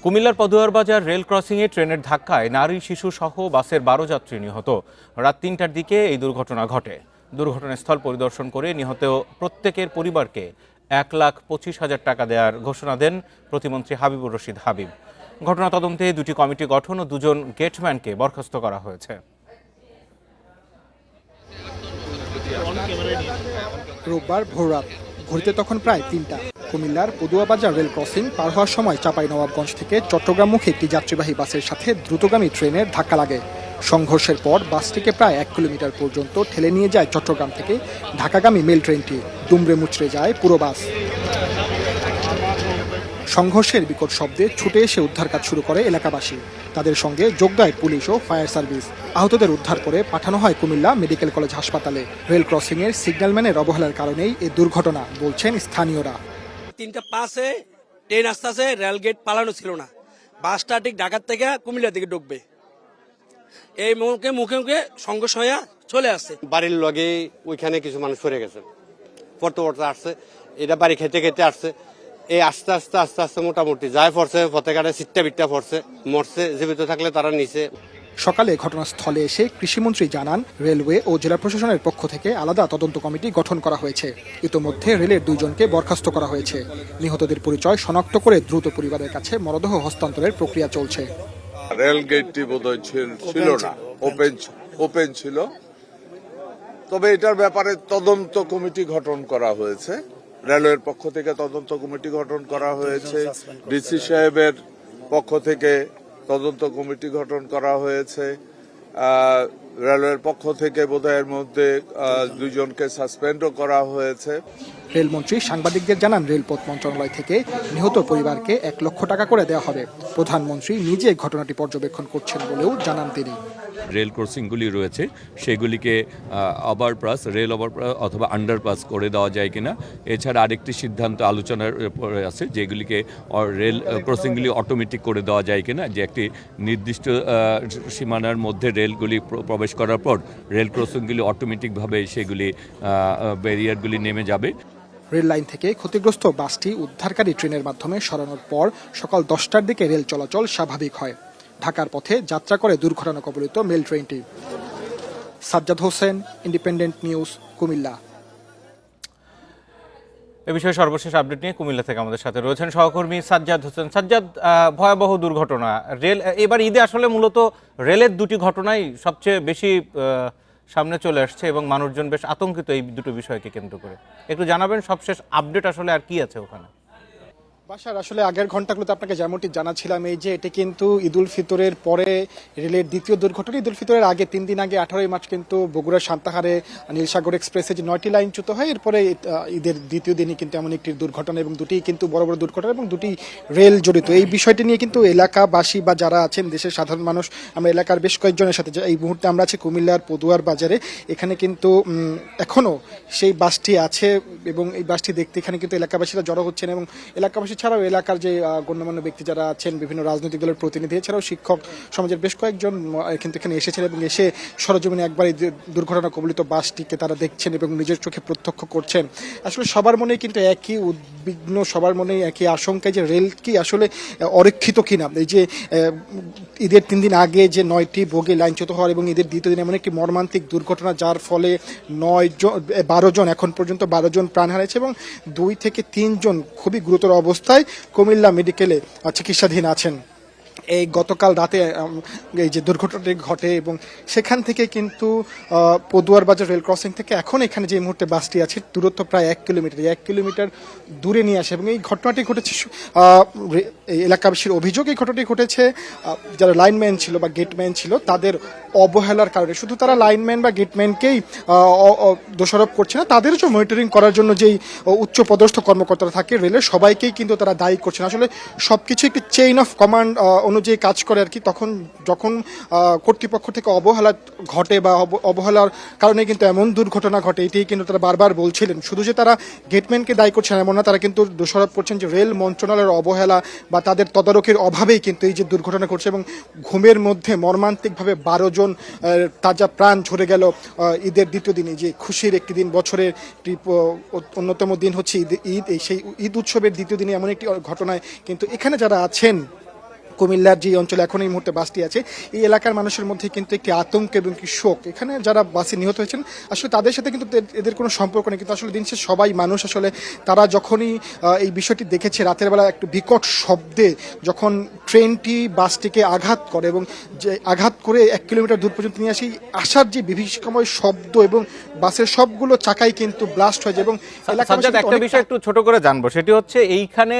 কুমিল্লার পদুয়ার বাজার রেল ক্রসিংয়ে ট্রেনের ধাক্কায় নারী শিশু সহ বাসের ১২ যাত্রী নিহত। রাত ৩টার দিকে এই দুর্ঘটনা ঘটে। দুর্ঘটনাস্থল পরিদর্শন করে নিহত প্রত্যেকের পরিবারকে ১,২৫,০০০ টাকা দেওয়ার ঘোষণা দেন প্রতিমন্ত্রী হাবিবুর রশিদ হাবিব। ঘটনা তদন্তে দুটি কমিটি গঠন ও দুজন গেটম্যানকে বরখাস্ত করা হয়েছে। রোববার ভোররাত, ঘড়িতে তখন প্রায় ৩টা। কুমিল্লার পদুয়া বাজার রেল ক্রসিং পার হওয়ার সময় চাঁপাইনবাবগঞ্জ থেকে চট্টগ্রামমুখী একটি যাত্রীবাহী বাসের সাথে দ্রুতগামী ট্রেনের ধাক্কা লাগে। সংঘর্ষের পর বাসটিকে প্রায় ১ কিলোমিটার পর্যন্ত ঠেলে নিয়ে যায় চট্টগ্রাম থেকে ঢাকাগামী মেল ট্রেনটি। দুমড়ে মুচড়ে যায় পুরো বাস। সংঘর্ষের বিকট শব্দে ছুটে এসে উদ্ধার কাজ শুরু করে এলাকাবাসী। তাদের সঙ্গে যোগ দেয় পুলিশ ও ফায়ার সার্ভিস। আহতদের উদ্ধার করে পাঠানো হয় কুমিল্লা মেডিকেল কলেজ হাসপাতালে। রেল ক্রসিংয়ের সিগন্যালম্যানের অবহেলার কারণেই এই দুর্ঘটনা বলছেন স্থানীয়রা। ৩:০৫ ট্রেন আসতেছে, রেলগেট পালানো ছিল না। বাসটা ঠিক ঢাকার থেকে কুমিল্লা দিকে ঢুকবে, এই মুখে মুখে মুখে সংঘর্ষ হয়ে চলে আসছে। বাড়ির লগে ওইখানে কিছু মানুষ সরে গেছে, পড়তে পড়তে আসছে, এটা বাড়ি খেতে খেতে আসছে। এই আস্তে আস্তে আস্তে আস্তে মোটামুটি যায় পড়ছে, পথে ঘাটে সিটটা বিটটা পড়ছে, মরছে। জীবিত থাকলে তারা নিচে। সকালে ঘটনাস্থলে এসে কৃষিমন্ত্রী জানান, রেলওয়ে ও জেলা প্রশাসনের পক্ষ থেকে আলাদা তদন্ত কমিটি গঠন করা হয়েছে। ইতোমধ্যে রেলের ২ জনকে বরখাস্ত করা হয়েছে। নিহতদের পরিচয় শনাক্ত করে দ্রুত পরিবারের কাছে মরদেহ হস্তান্তরের প্রক্রিয়া চলছে। রেল গেটটি বোধহয় ছিল না, ওপেন ছিল। তবে এটার ব্যাপারে তদন্ত কমিটি গঠন করা হয়েছে। রেলওয়ের পক্ষ থেকে তদন্ত কমিটি গঠন করা হয়েছে, ডিসি সাহেবের পক্ষ থেকে তদন্ত কমিটি গঠন করা হয়েছে। রেলওয়ের পক্ষ থেকে বোধহয় এর মধ্যে ২ জনকে সাসপেন্ডও করা হয়েছে। রেলমন্ত্রী সাংবাদিকদের জানান, রেলপথ মন্ত্রণালয় থেকে নিহত পরিবারকে ১ লক্ষ টাকা করে দেওয়া হবে। প্রধানমন্ত্রী নিজে ঘটনাটি পর্যবেক্ষণ করছেন বলেও জানান তিনি। রেল ক্রসিংগুলি রয়েছে সেগুলিকে ওভারপাস, রেল ওভারপাস অথবা আন্ডারপাস করে দেওয়া যায় কিনা। এছাড়া আরেকটি সিদ্ধান্ত আলোচনার পরে আছে, যেগুলিকে রেল ক্রসিংগুলি অটোমেটিক করে দেওয়া যায় কিনা, যে একটি নির্দিষ্ট সীমানার মধ্যে রেলগুলি প্রবেশ করার পর রেল ক্রসিংগুলি অটোমেটিকভাবে সেগুলি ব্যারিয়ারগুলি নেমে যাবে। রেল লাইন থেকে ক্ষতিগ্রস্ত বাসটি উদ্ধারকারী ট্রেনের মাধ্যমে সরানোর পর সকাল 10টার দিকে রেল চলাচল স্বাভাবিক হয়। ঢাকার পথে যাত্রা করে দুর্ঘটনা কবলিত মেল ট্রেনটি। Sajjad Hossain, Independent News, Comilla. এ বিষয়ে সর্বশেষ আপডেট নিয়ে কুমিল্লা থেকে আমাদের সাথে রয়েছেন সহকর্মী সাজ্জাদ হোসেন। সাজ্জাদ, ভয়াবহ দুর্ঘটনা রেল এবার ঈদে আসলে মূলত রেলের দুটি ঘটনাই সবচেয়ে বেশি সামনে চলে আসছে এবং মানুষজন বেশ আতঙ্কিত এই দুটো বিষয়কে কেন্দ্র করে। একটু জানাবেন সবশেষ আপডেট আসলে আর কি আছে ওখানে? বাসার আসলে আগের ঘন্টাগুলোতে আপনাকে যেমনটি জানাচ্ছিলাম, এই যে এটি কিন্তু ঈদুল ফিতরের পরে রেলের দ্বিতীয় দুর্ঘটনা। ঈদুল ফিতরের আগে 3 দিন আগে 18ই মার্চ কিন্তু বগুড়ার সান্তাহারে নীলসাগর এক্সপ্রেসে যে 9টি লাইনচ্যুত হয়, এরপরে ঈদের দ্বিতীয় দিনই কিন্তু এমন একটি দুর্ঘটনা, এবং দুটি কিন্তু বড় বড় দুর্ঘটনা এবং দুটি রেল জড়িত। এই বিষয়টি নিয়ে কিন্তু এলাকাবাসী বা যারা আছেন দেশের সাধারণ মানুষ, আমরা এলাকার বেশ কয়েকজনের সাথে, এই মুহূর্তে আমরা আছি কুমিল্লার পদুয়ার বাজারে। এখানে কিন্তু এখনও সেই বাসটি আছে এবং এই বাসটি দেখতে এখানে কিন্তু এলাকাবাসীরা জড়ো হচ্ছেন, এবং এলাকাবাসী ছাড়াও এলাকার যে গণ্যমান্য ব্যক্তি যারা আছেন, বিভিন্ন রাজনৈতিক দলের প্রতিনিধি, এছাড়াও শিক্ষক সমাজের বেশ কয়েকজন কিন্তু এখানে এসেছেন এবং এসে সরজমিনে একবার এই দুর্ঘটনা কবলিত বাসটিকে তারা দেখছেন এবং নিজের চোখে প্রত্যক্ষ করছেন। আসলে সবার মনেই কিন্তু একই উদ্বিগ্ন, সবার মনেই একই আশঙ্কায় যে রেল কি আসলে অরক্ষিত কিনা। এই যে ঈদের 3 দিন আগে যে 9টি বগি লাইনচ্যুত হওয়ার এবং ঈদের দ্বিতীয় দিন এমন একটি মর্মান্তিক দুর্ঘটনা, যার ফলে 12 জন এখন পর্যন্ত 12 জন প্রাণ হারিয়েছে এবং 2 থেকে 3 জন খুবই গুরুতর অবস্থায় কুমিল্লা মেডিকেলে চিকিৎসাধীন আছেন। এই গতকাল রাতে এই যে দুর্ঘটনাটি ঘটে এবং সেখান থেকে কিন্তু পদুয়ার বাজার রেল ক্রসিং থেকে এখন এখানে যে মুহূর্তে বাসটি আছে দূরত্ব প্রায় 1 কিলোমিটার, 1 কিলোমিটার দূরে নিয়ে আসে। এবং এই ঘটনাটি ঘটেছে, এলাকাবাসীর অভিযোগ, এই ঘটনাটি ঘটেছে যারা লাইনম্যান ছিল বা গেটম্যান ছিল তাদের অবহেলার কারণে। শুধু তারা লাইনম্যান বা গেটম্যানকেই দোষারোপ করছে না, তাদের যে মনিটরিং করার জন্য যেই উচ্চ পদস্থ কর্মকর্তারা থাকে রেলের, সবাইকেই কিন্তু তারা দায়ী করছেন। আসলে সবকিছু একটি চেইন অফ কমান্ড অনুযায়ী কাজ করে আর কি। যখন কর্তৃপক্ষ থেকে অবহেলা ঘটে বা অবহেলার কারণে কিন্তু এমন দুর্ঘটনা ঘটে, এটাই কিন্তু তারা বারবার বলছিলেন। শুধু যে তারা গেটম্যানকে দায়ী করছেন এমন না, তারা কিন্তু দোষারোপ করছেন যে রেল মন্ত্রণালয়ের অবহেলা বা তাদের তদারকির অভাবেই কিন্তু এই যে দুর্ঘটনা ঘটছে। এবং ঘুমের মধ্যে মর্মান্তিকভাবে 12 জন তাজা প্রাণ ঝরে গেল ঈদের দ্বিতীয় দিনে, যে খুশির একটি দিন, বছরের অন্যতম দিন হচ্ছে ঈদ। সেই ঈদ উৎসবের দ্বিতীয় দিনে এমন একটি ঘটনায় কিন্তু এখানে যারা আছেন কুমিল্লার যে অঞ্চলে এখন এই মুহূর্তে বাসটি আছে, এই এলাকার মানুষের মধ্যে কিন্তু একটি আতঙ্ক এবং কি শোক। এখানে যারা বাসে নিহত হয়েছেন আসলে তাদের সাথে কিন্তু এদের কোনো সম্পর্ক নেই, কিন্তু আসলে দিন শেষে সবাই মানুষ। আসলে তারা যখনই এই বিষয়টি দেখেছে রাতের বেলা একটু বিকট শব্দে যখন ট্রেনটি বাসটিকে আঘাত করে এবং যে আঘাত করে 1 কিলোমিটার দূর পর্যন্ত নিয়ে আসি, আসার যে বিভীষিকাময় শব্দ এবং বাসের সবগুলো চাকাই কিন্তু ব্লাস্ট হয়ে যায় এবং সাজ্জাদ, একটা বিষয় একটু ছোট করে জানবো, সেটি হচ্ছে এইখানে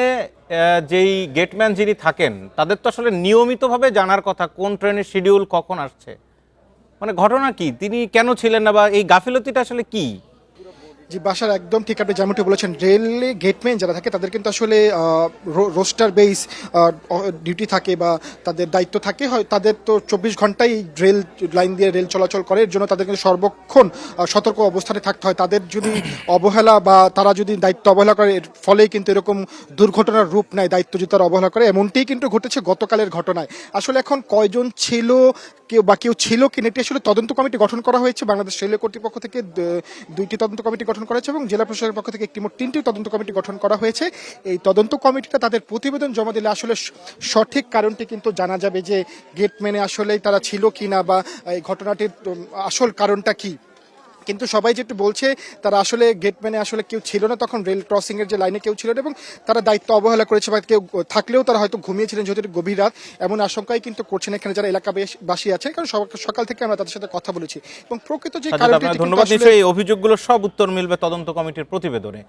যেই গেটম্যান যিনি থাকেন তাদের তো আসলে নিয়মিতভাবে জানার কথা কোন ট্রেনের শিডিউল কখন আসছে, মানে ঘটনা কি, তিনি কেন ছিলেন না বা এই গাফিলতিটা আসলে কি? জি বাসার একদম ঠিক, আপনি যেমনটি বলেছেন, রেলে গেটম্যান যারা থাকে তাদের কিন্তু আসলে রোস্টার বেস ডিউটি থাকে বা তাদের দায়িত্ব থাকে, হয় তাদের তো 24 ঘন্টাই রেল লাইন দিয়ে রেল চলাচল করে, এর জন্য তাদের কিন্তু সর্বক্ষণ সতর্ক অবস্থানে থাকতে হয়। তাদের যদি অবহেলা বা তারা যদি দায়িত্ব অবহেলা করে, এর ফলেই কিন্তু এরকম দুর্ঘটনার রূপ নেয়, দায়িত্ব যদি তারা অবহেলা করে। এমনটিই কিন্তু ঘটেছে গতকালের ঘটনায়। আসলে এখন কয়জন ছিল কেউ ছিল কিনা এটি আসলে তদন্ত কমিটি গঠন করা হয়েছে। বাংলাদেশ রেলওয়ে কর্তৃপক্ষ থেকে 2টি তদন্ত কমিটি গঠন করা হয়েছে এবং জেলা প্রশাসনের পক্ষ থেকে মোট 3টি তদন্ত কমিটি গঠন করা হয়েছে। এই তদন্ত কমিটিটা তাদের প্রতিবেদন জমা দিলে আসলে সঠিক কারণটি কিন্তু জানা যাবে যে গেটম্যানে আসলে তারা ছিল কিনা বা এই ঘটনাটির আসল কারণটা কি। কিন্তু সবাই যেটা বলছে তারা আসলে গেটম্যানে আসলে কেউ ছিল না, তখন রেল ক্রসিং এর যে লাইনে কেউ ছিল না এবং তারা দায়িত্ব অবহেলা করেছে বা কেউ থাকলেও তারা হয়তো ঘুমিয়েছিলেন যেহেতু গভীর রাত, এমন আশঙ্কাই কিন্তু করছেন এখানে যারা এলাকাবাসী আছেন, কারণ সকাল থেকে আমরা তাদের সাথে কথা বলেছি এবং প্রকৃত যে কারণটি ধন্যবাদ। নিশ্চয়ই এই অভিযোগগুলো সব উত্তর মিলবে তদন্ত কমিটির প্রতিবেদনে।